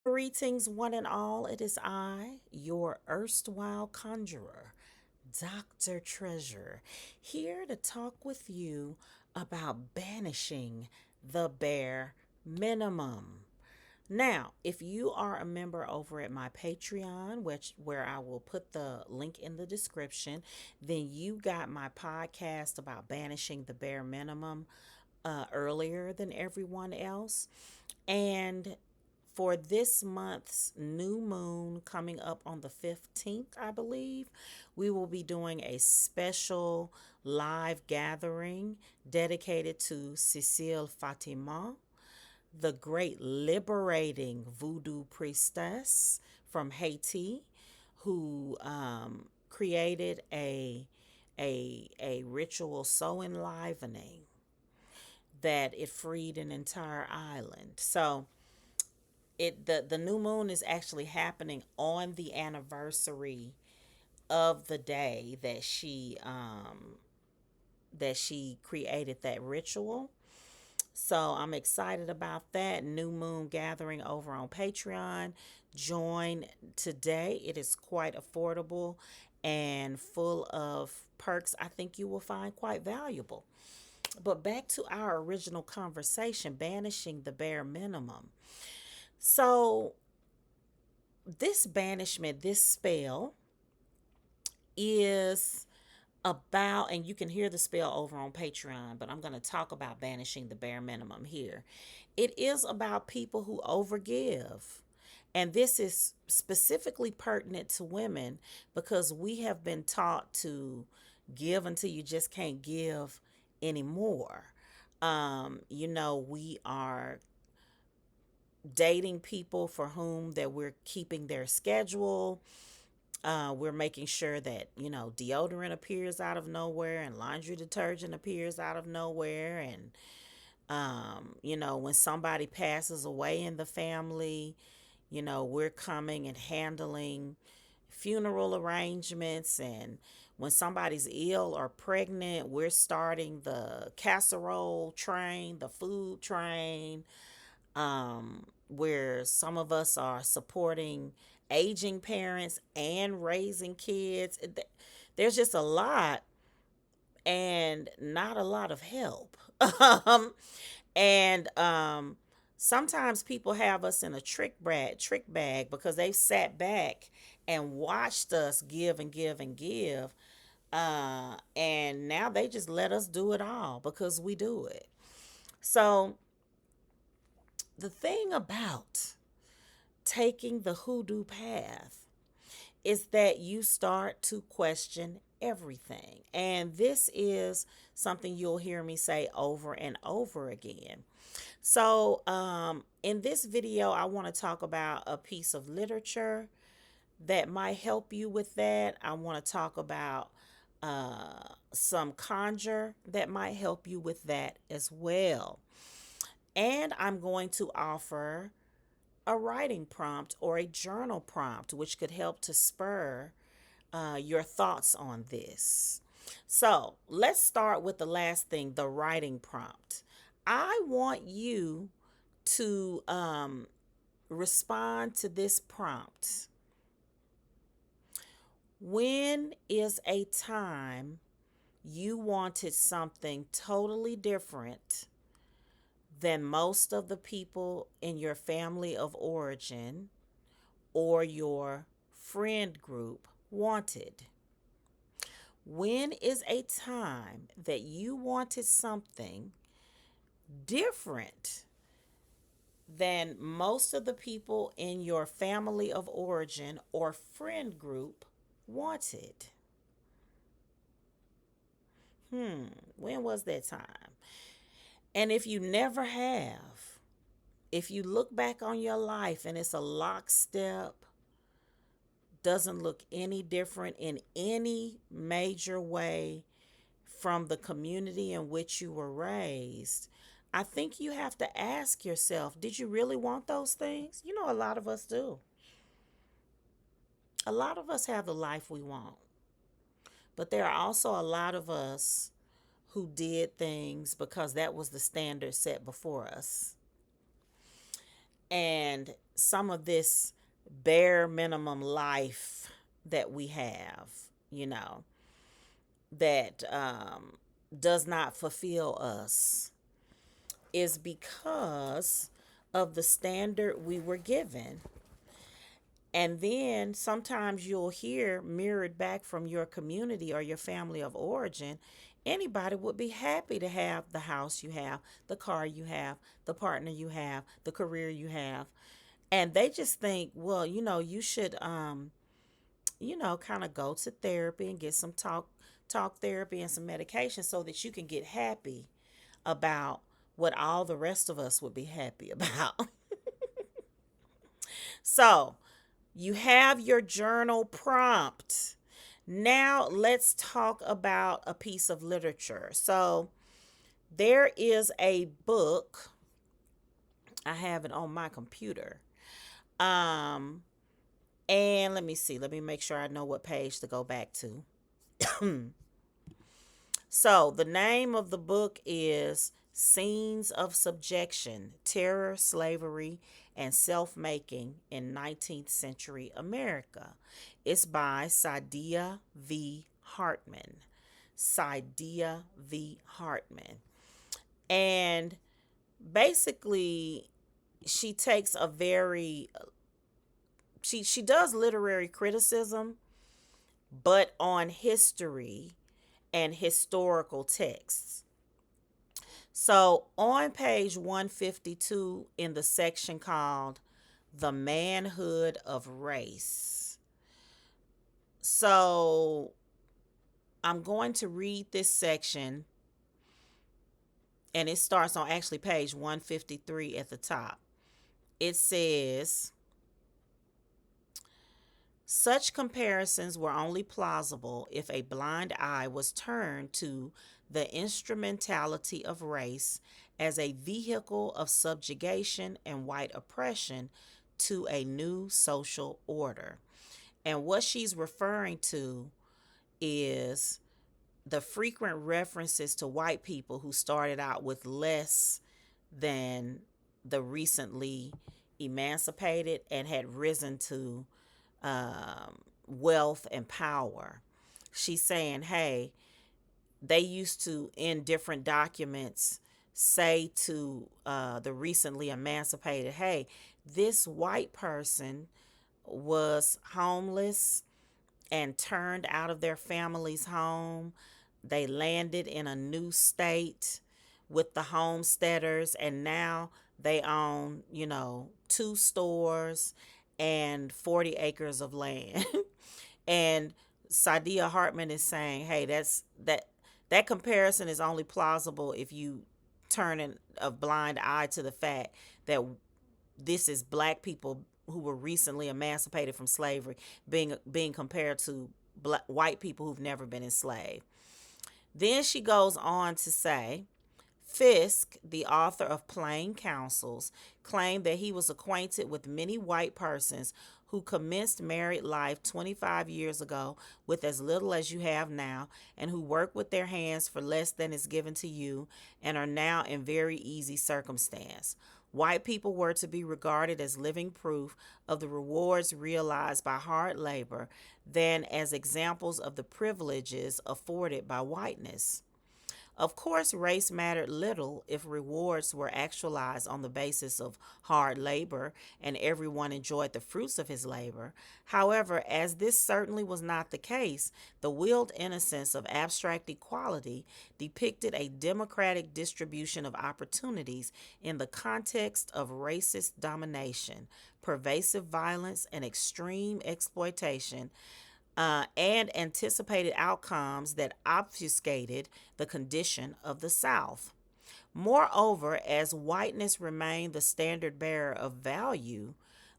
Greetings, one and all. It is I, your erstwhile conjurer, Dr. Treasure, here to talk with you about banishing the bare minimum. Now, if you are a member over at my Patreon, where I will put the link in the description, then you got my podcast about banishing the bare minimum earlier than everyone else. And for this month's new moon coming up on the 15th, I believe, we will be doing a special live gathering dedicated to Cecile Fatima, the great liberating voodoo priestess from Haiti, who created a ritual so enlivening that it freed an entire island. So the new moon is actually happening on the anniversary of the day that she created that ritual. So I'm excited about that new moon gathering over on Patreon. Join today. It is quite affordable and full of perks I think you will find quite valuable. But back to our original conversation, banishing the bare minimum. So this banishment, this spell is about, and you can hear the spell over on Patreon, but I'm going to talk about banishing the bare minimum here. It is about people who overgive. And this is specifically pertinent to women because we have been taught to give until you just can't give anymore. We are dating people for whom that we're keeping their schedule. We're making sure that, deodorant appears out of nowhere and laundry detergent appears out of nowhere. And, when somebody passes away in the family, we're coming and handling funeral arrangements. And when somebody's ill or pregnant, we're starting the casserole train, the food train, where some of us are supporting aging parents and raising kids. There's just a lot and not a lot of help. And sometimes people have us in a trick bag because they've sat back and watched us give and give and give. And now they just let us do it all because we do it. So the thing about taking the hoodoo path is that you start to question everything. And this is something you'll hear me say over and over again. So, in this video, I want to talk about a piece of literature that might help you with that. I want to talk about some conjure that might help you with that as well. And I'm going to offer a writing prompt or a journal prompt, which could help to spur your thoughts on this. So let's start with the last thing, the writing prompt. I want you to respond to this prompt. When is a time you wanted something totally different than most of the people in your family of origin or your friend group wanted? When is a time that you wanted something different than most of the people in your family of origin or friend group wanted? When was that time? And if you never have, if you look back on your life and it's a lockstep, doesn't look any different in any major way from the community in which you were raised, I think you have to ask yourself, did you really want those things? A lot of us do. A lot of us have the life we want. But there are also a lot of us who did things because that was the standard set before us. and some of this bare minimum life that we have, you know, that does not fulfill us is because of the standard we were given. And then sometimes you'll hear mirrored back from your community or your family of origin. Anybody would be happy to have the house you have, the car you have, the partner you have, the career you have. And they just think, well, you should kind of go to therapy and get some talk therapy and some medication so that you can get happy about what all the rest of us would be happy about. So, you have your journal prompt. Now, let's talk about a piece of literature. So, there is a book. I have it on my computer. Um, and let me see. Let me make sure I know what page to go back to. So, the name of the book is Scenes of Subjection, Terror, Slavery, and Self-Making in 19th Century America. It's by Saidiya V. Hartman. Saidiya V. Hartman. And basically, she takes a very she does literary criticism, but on history and historical texts. So on page 152 in the section called The Manhood of Race. So I'm going to read this section, and it starts on actually page 153 at the top. It says, such comparisons were only plausible if a blind eye was turned to the instrumentality of race as a vehicle of subjugation and white oppression to a new social order. And what she's referring to is the frequent references to white people who started out with less than the recently emancipated and had risen to wealth and power. She's saying, hey, they used to, in different documents, say to the recently emancipated, hey, this white person was homeless and turned out of their family's home. They landed in a new state with the homesteaders, and now they own, 2 stores and 40 acres of land. And Saidiya Hartman is saying, hey, that comparison is only plausible if you turn a blind eye to the fact that this is black people who were recently emancipated from slavery being compared to white people who've never been enslaved. Then she goes on to say, Fisk, the author of Plain Counsels, claimed that he was acquainted with many white persons who commenced married life 25 years ago with as little as you have now, and who work with their hands for less than is given to you, and are now in very easy circumstance. White people were to be regarded as living proof of the rewards realized by hard labor than as examples of the privileges afforded by whiteness. Of course, race mattered little if rewards were actualized on the basis of hard labor and everyone enjoyed the fruits of his labor. However, as this certainly was not the case, the willed innocence of abstract equality depicted a democratic distribution of opportunities in the context of racist domination, pervasive violence, and extreme exploitation, and anticipated outcomes that obfuscated the condition of the South. Moreover, as whiteness remained the standard bearer of value,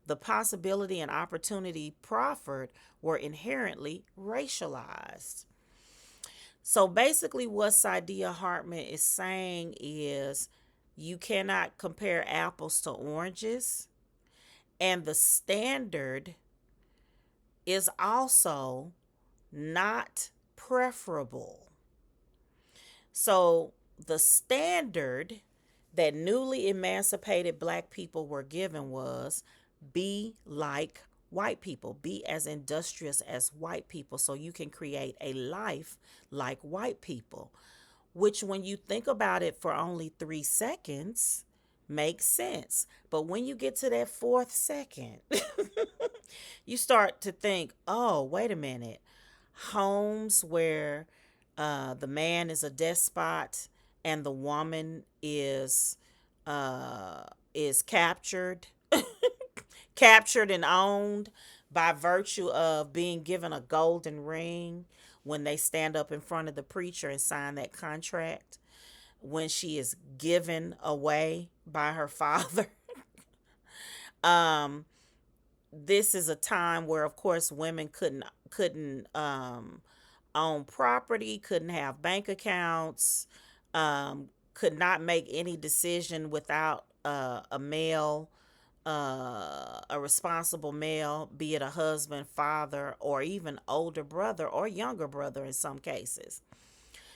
the possibility and opportunity proffered were inherently racialized. So basically, what Saidiya Hartman is saying is you cannot compare apples to oranges, and the standard is also not preferable. So the standard that newly emancipated black people were given was be like white people, be as industrious as white people so you can create a life like white people, which, when you think about it for only 3 seconds, makes sense. But when you get to that fourth second, you start to think, oh, wait a minute. Homes where the man is a despot and the woman is captured and owned by virtue of being given a golden ring when they stand up in front of the preacher and sign that contract, when she is given away by her father. um this is a time where, of course, women couldn't own property, couldn't have bank accounts, could not make any decision without a male, a responsible male, be it a husband, father, or even older brother or younger brother in some cases.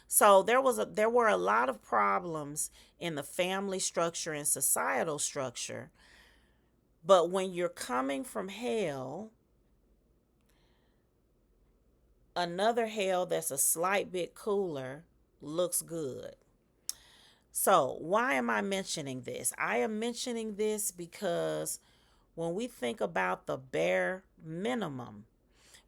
So there were a lot of problems in the family structure and societal structure. But when you're coming from hell, another hell that's a slight bit cooler looks good. So, why am I mentioning this? I am mentioning this because when we think about the bare minimum,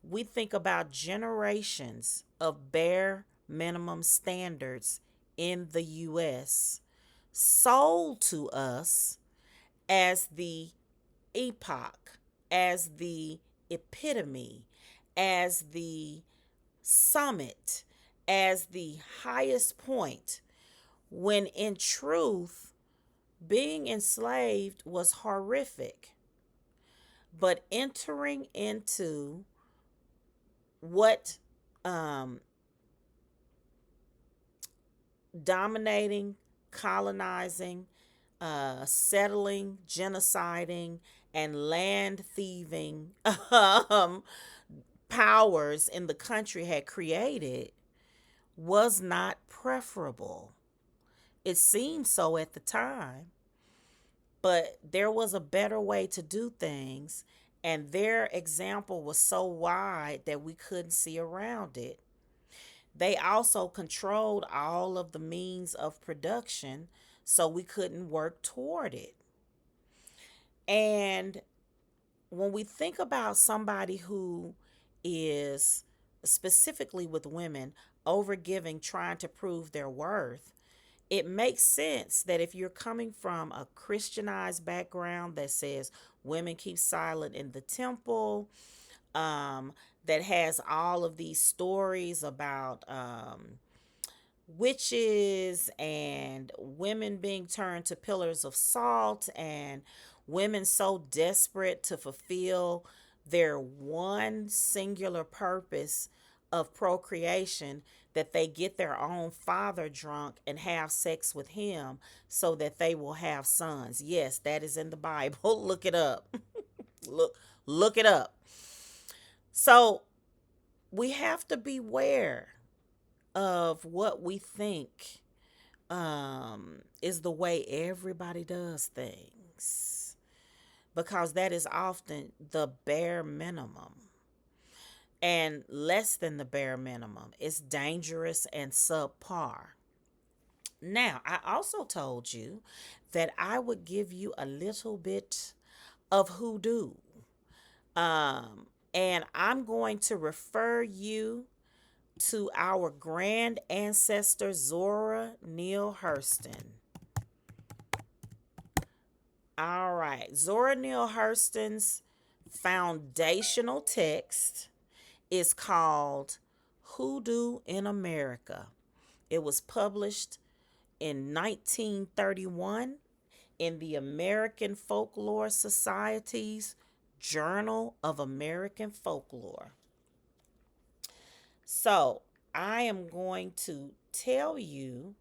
we think about generations of bare minimum standards in the US sold to us as the epoch, as the epitome, as the summit, as the highest point, when in truth, being enslaved was horrific. But entering into what um, dominating, colonizing, settling, genociding, and land thieving powers in the country had created was not preferable. It seemed so at the time, but there was a better way to do things, and their example was so wide that we couldn't see around it. They also controlled all of the means of production, so we couldn't work toward it. And when we think about somebody who is, specifically with women, overgiving, trying to prove their worth, it makes sense that if you're coming from a Christianized background that says women keep silent in the temple, um, that has all of these stories about witches and women being turned to pillars of salt, and women so desperate to fulfill their one singular purpose of procreation that they get their own father drunk and have sex with him so that they will have sons. Yes, that is in the Bible. Look it up. Look it up. So we have to beware of what we think is the way everybody does things, because that is often the bare minimum, and less than the bare minimum. It's dangerous and subpar. Now, I also told you that I would give you a little bit of hoodoo. And I'm going to refer you to our grand ancestor Zora Neale Hurston. All right, Zora Neale Hurston's foundational text is called Hoodoo in America. It was published in 1931 in the American Folklore Society's Journal of American Folklore. So, I am going to tell you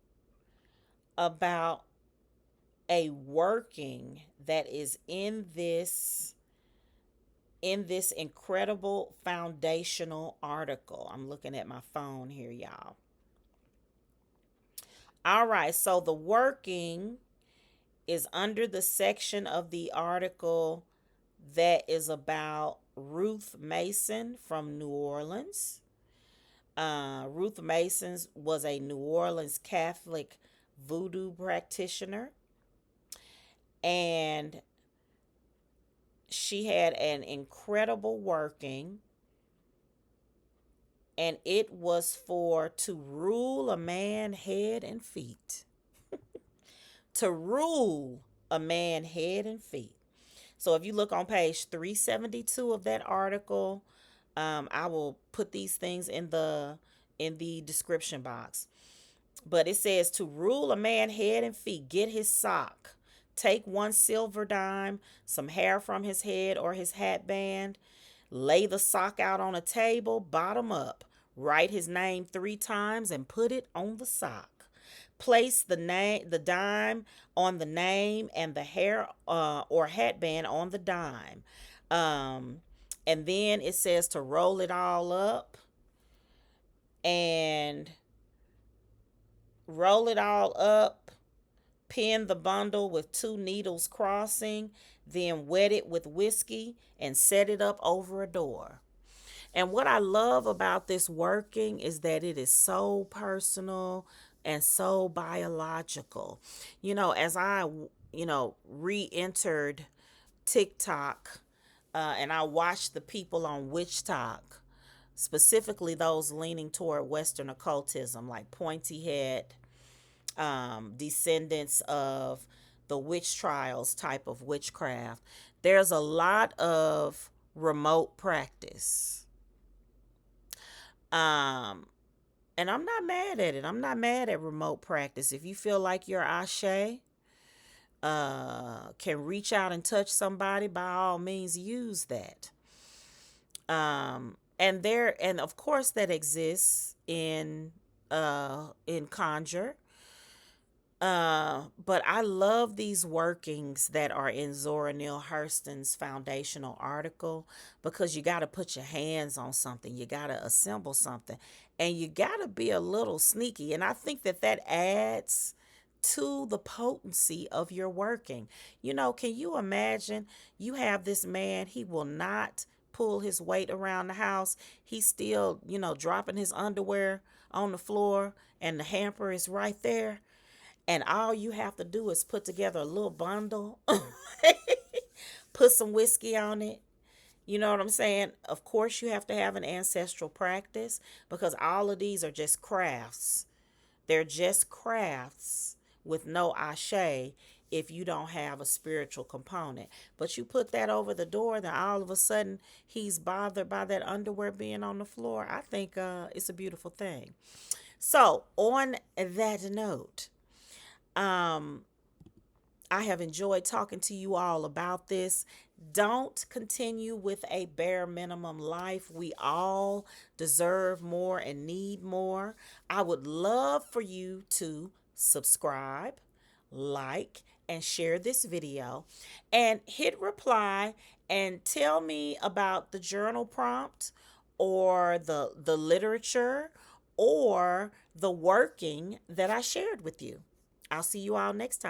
about a working that is in this incredible foundational article. I'm looking at my phone here, y'all. All right, so the working is under the section of the article that is about Ruth Mason from New Orleans. Ruth Mason was a New Orleans Catholic voodoo practitioner, and she had an incredible working, and it was for to rule a man head and feet. To rule a man head and feet. So if you look on page 372 of that article, I will put these things in the description box. But it says to rule a man head and feet, get his sock. Take one silver dime, some hair from his head or his hat band. Lay the sock out on a table, bottom up. Write his name 3 times and put it on the sock. Place the dime on the name and the hair or hat band on the dime. Um, and then it says to roll it all up and roll it all up, pin the bundle with 2 needles crossing, then wet it with whiskey and set it up over a door. And what I love about this working is that it is so personal and so biological. As I, re entered TikTok and I watched the people on Witch Talk, specifically those leaning toward Western occultism, like pointy head, descendants of the witch trials type of witchcraft. There's a lot of remote practice. Um, and I'm not mad at it. I'm not mad at remote practice. If you feel like your ashe can reach out and touch somebody, by all means use that. And of course that exists in conjure. But I love these workings that are in Zora Neale Hurston's foundational article, because you got to put your hands on something, you got to assemble something, and you got to be a little sneaky. And I think that that adds to the potency of your working. Can you imagine you have this man, he will not pull his weight around the house. He's still, dropping his underwear on the floor, and the hamper is right there, and all you have to do is put together a little bundle, put some whiskey on it. You know what I'm saying? Of course, you have to have an ancestral practice, because all of these are just crafts. They're just crafts with no ashe if you don't have a spiritual component. But you put that over the door, then all of a sudden he's bothered by that underwear being on the floor. I think it's a beautiful thing. So, on that note, um, I have enjoyed talking to you all about this. Don't continue with a bare minimum life. We all deserve more and need more. I would love for you to subscribe, like, and share this video, and hit reply and tell me about the journal prompt, or the literature, or the working that I shared with you. I'll see you all next time.